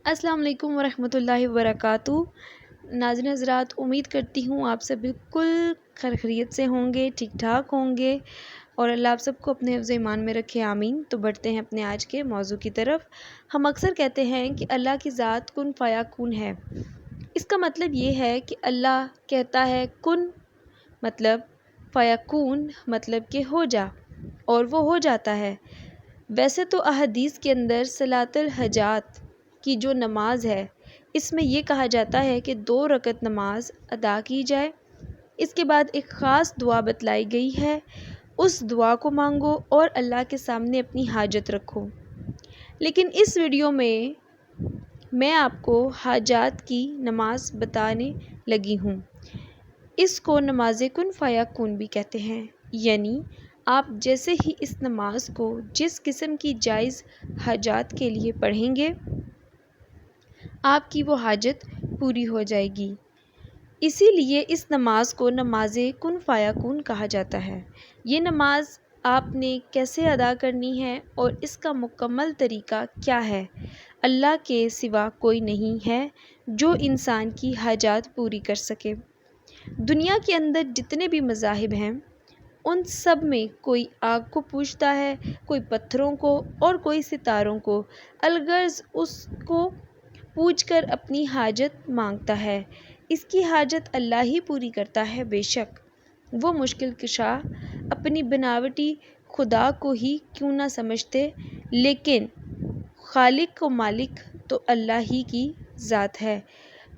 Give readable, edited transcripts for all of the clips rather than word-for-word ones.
السلام علیکم ورحمۃ اللہ وبرکاتہ۔ ناظرین حضرات، امید کرتی ہوں آپ سب بالکل خیریت سے ہوں گے، ٹھیک ٹھاک ہوں گے، اور اللہ آپ سب کو اپنے حفظ ایمان میں رکھے، آمین۔ تو بڑھتے ہیں اپنے آج کے موضوع کی طرف۔ ہم اکثر کہتے ہیں کہ اللہ کی ذات کن فیکون ہے۔ اس کا مطلب یہ ہے کہ اللہ کہتا ہے کن مطلب فیکون مطلب کہ ہو جا، اور وہ ہو جاتا ہے۔ ویسے تو احادیث کے اندر صلاۃ الحاجات کی جو نماز ہے، اس میں یہ کہا جاتا ہے کہ 2 رکعت نماز ادا کی جائے، اس کے بعد ایک خاص دعا بتلائی گئی ہے، اس دعا کو مانگو اور اللہ کے سامنے اپنی حاجت رکھو۔ لیکن اس ویڈیو میں آپ کو حاجات کی نماز بتانے لگی ہوں۔ اس کو نماز کن فیکون بھی کہتے ہیں، یعنی آپ جیسے ہی اس نماز کو جس قسم کی جائز حاجات کے لیے پڑھیں گے، آپ کی وہ حاجت پوری ہو جائے گی۔ اسی لیے اس نماز کو نماز کن فیکون کہا جاتا ہے۔ یہ نماز آپ نے کیسے ادا کرنی ہے اور اس کا مکمل طریقہ کیا ہے؟ اللہ کے سوا کوئی نہیں ہے جو انسان کی حاجات پوری کر سکے۔ دنیا کے اندر جتنے بھی مذاہب ہیں، ان سب میں کوئی آگ کو پوجتا ہے، کوئی پتھروں کو اور کوئی ستاروں کو، الغرض اس کو پوج کر اپنی حاجت مانگتا ہے۔ اس کی حاجت اللہ ہی پوری کرتا ہے۔ بے شک وہ مشکل کشا اپنی بناوٹی خدا کو ہی کیوں نہ سمجھتے، لیکن خالق و مالک تو اللہ ہی کی ذات ہے۔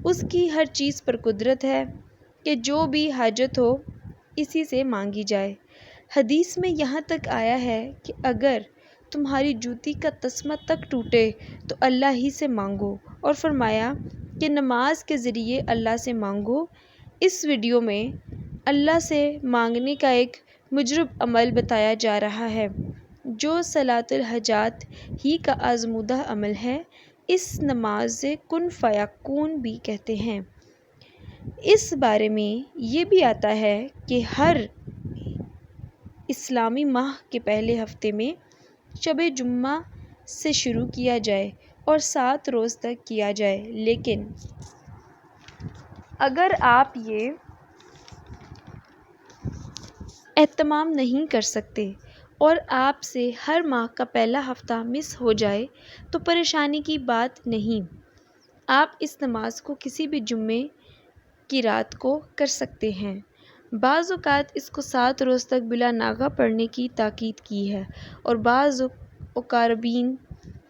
اس کی ہر چیز پر قدرت ہے کہ جو بھی حاجت ہو اسی سے مانگی جائے۔ حدیث میں یہاں تک آیا ہے کہ اگر تمہاری جوتی کا تسمہ تک ٹوٹے تو اللہ ہی سے مانگو، اور فرمایا کہ نماز کے ذریعے اللہ سے مانگو۔ اس ویڈیو میں اللہ سے مانگنے کا ایک مجرب عمل بتایا جا رہا ہے جو صلاۃ الحاجات ہی کا آزمودہ عمل ہے۔ اس نماز کن فیکون بھی کہتے ہیں۔ اس بارے میں یہ بھی آتا ہے کہ ہر اسلامی ماہ کے پہلے ہفتے میں شب جمعہ سے شروع کیا جائے اور 7 روز تک کیا جائے، لیکن اگر آپ یہ اہتمام نہیں کر سکتے اور آپ سے ہر ماہ کا پہلا ہفتہ مس ہو جائے تو پریشانی کی بات نہیں، آپ اس نماز کو کسی بھی جمعے کی رات کو کر سکتے ہیں۔ بعض اوقات اس کو 7 روز تک بلا ناغہ پڑھنے کی تاکید کی ہے، اور بعض اقاربین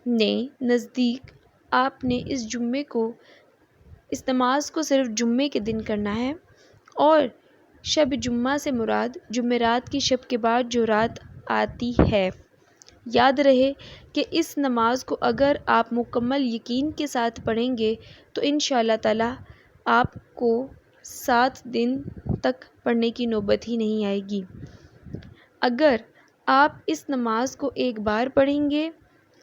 نے نزدیک آپ نے اس نماز کو صرف جمعے کے دن کرنا ہے، اور شب جمعہ سے مراد جمعرات کی شب کے بعد جو رات آتی ہے۔ یاد رہے کہ اس نماز کو اگر آپ مکمل یقین کے ساتھ پڑھیں گے تو انشاءاللہ تعالی آپ کو 7 دن تک پڑھنے کی نوبت ہی نہیں آئے گی۔ اگر آپ اس نماز کو ایک بار پڑھیں گے،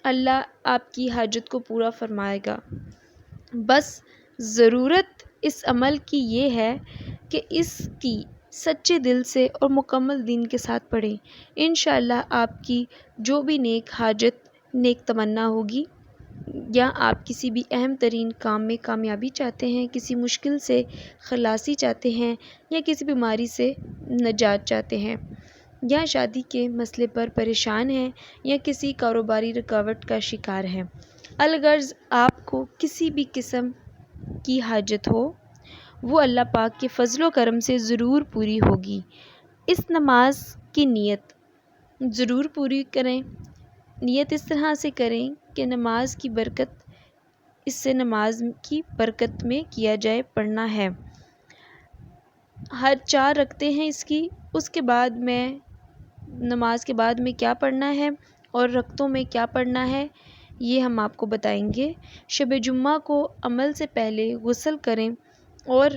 اللہ آپ کی حاجت کو پورا فرمائے گا۔ بس ضرورت اس عمل کی یہ ہے کہ اس کی سچے دل سے اور مکمل دین کے ساتھ پڑھیں۔ انشاءاللہ آپ کی جو بھی نیک حاجت، نیک تمنا ہوگی، یا آپ کسی بھی اہم ترین کام میں کامیابی چاہتے ہیں، کسی مشکل سے خلاصی چاہتے ہیں، یا کسی بیماری سے نجات چاہتے ہیں، یا شادی کے مسئلے پر پریشان ہیں، یا کسی کاروباری رکاوٹ کا شکار ہیں، الغرض آپ کو کسی بھی قسم کی حاجت ہو، وہ اللہ پاک کے فضل و کرم سے ضرور پوری ہوگی۔ اس نماز کی نیت ضرور پوری کریں۔ نیت اس طرح سے کریں کہ نماز کی برکت، اس سے نماز کی برکت میں کیا جائے، پڑھنا ہے۔ ہر 4 رکعتیں ہیں اس کی، اس کے بعد میں نماز کے بعد میں کیا پڑھنا ہے اور رکعتوں میں کیا پڑھنا ہے، یہ ہم آپ کو بتائیں گے۔ شب جمعہ کو عمل سے پہلے غسل کریں اور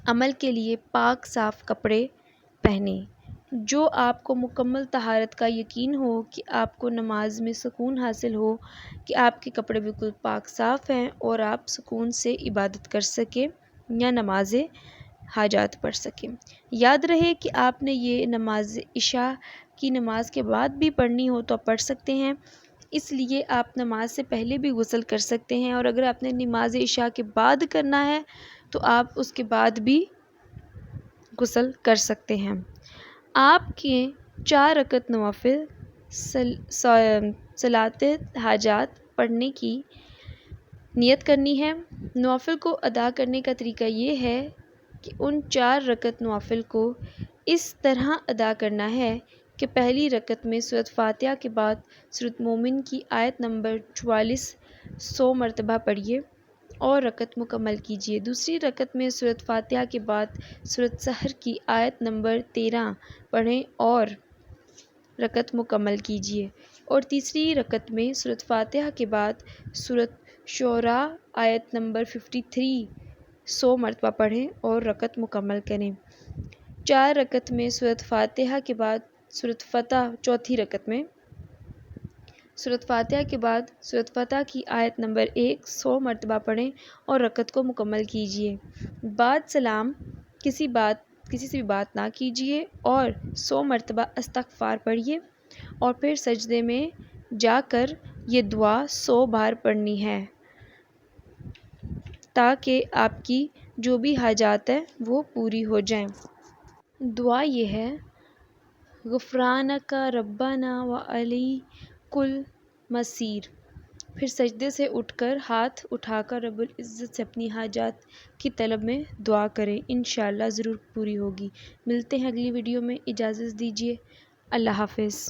عمل کے لیے پاک صاف کپڑے پہنیں۔ جو آپ کو مکمل طہارت کا یقین ہو کہ آپ کو نماز میں سکون حاصل ہو، کہ آپ کے کپڑے بالکل پاک صاف ہیں اور آپ سکون سے عبادت کر سکیں یا نماز حاجات پڑھ سکیں۔ یاد رہے کہ آپ نے یہ نماز عشاء کی نماز کے بعد بھی پڑھنی ہو تو آپ پڑھ سکتے ہیں۔ اس لیے آپ نماز سے پہلے بھی غسل کر سکتے ہیں، اور اگر آپ نے نماز عشاء کے بعد کرنا ہے تو آپ اس کے بعد بھی غسل کر سکتے ہیں۔ آپ کے 4 رکعت نوافل صلاۃ حاجات پڑھنے کی نیت کرنی ہے۔ نوافل کو ادا کرنے کا طریقہ یہ ہے کہ ان 4 رکعت نوافل کو اس طرح ادا کرنا ہے کہ پہلی رکعت میں سورۃ فاتحہ کے بعد سورۃ مومن کی آیت نمبر 44 100 مرتبہ پڑھیے اور رکعت مکمل کیجیے۔ دوسری رکعت میں سورۃ فاتحہ کے بعد سورۃ سحر کی آیت نمبر 13 پڑھیں اور رکعت مکمل کیجیے، اور تیسری رکعت میں سورۃ فاتحہ کے بعد سورۃ شعراء آیت نمبر 53 100 مرتبہ پڑھیں اور رکعت مکمل کریں۔ 4 رکعت میں سورۃ فاتحہ کے بعد سورۃ فتح، چوتھی رکعت میں سورۃ فاتحہ کے بعد سورۃ فتح کی آیت نمبر 100 مرتبہ پڑھیں اور رکعت کو مکمل کیجیے۔ بعد سلام کسی سے بھی بات نہ کیجیے اور 100 مرتبہ استغفار پڑھیے، اور پھر سجدے میں جا کر یہ دعا 100 بار پڑھنی ہے تاکہ آپ کی جو بھی حاجات ہیں وہ پوری ہو جائیں۔ دعا یہ ہے: غفرانک ربنا وعلیک المصیر۔ پھر سجدے سے اٹھ کر ہاتھ اٹھا کر رب العزت سے اپنی حاجات کی طلب میں دعا کریں، انشاءاللہ ضرور پوری ہوگی۔ ملتے ہیں اگلی ویڈیو میں، اجازت دیجیے، اللہ حافظ۔